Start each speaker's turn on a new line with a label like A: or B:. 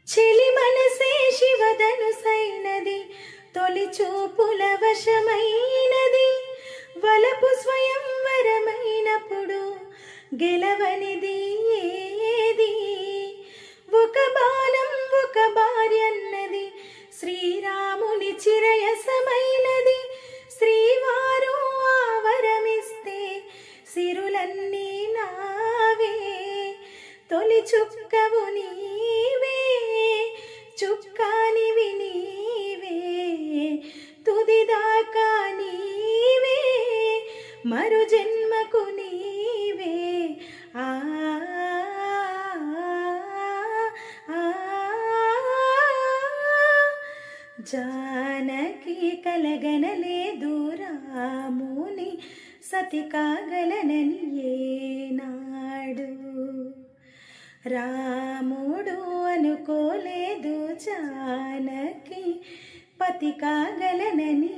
A: చెలి మనసే శివధనుసైనది, తొలి చూపుల వశమైనది, వలపు స్వయంవరమైనప్పుడు గెలవనిది ఏది. ఒక బాణం ఒక భార్యన్నది, శ్రీరాముని చిరయసమైనది, శ్రీవారు ఆవరమిస్తే సిరులన్నీ నావే. తొలి చుక్కవు నీవే, చుక్కానివి నీవే, తుదిదాకా నీవే, మరు జన్మకు నీవే. ఆ జానకి కలగనలేదు రాముని సతి కాగలనని ఏనాడు, రాముడు అనుకోలేదు జానకి పతి కాగలనని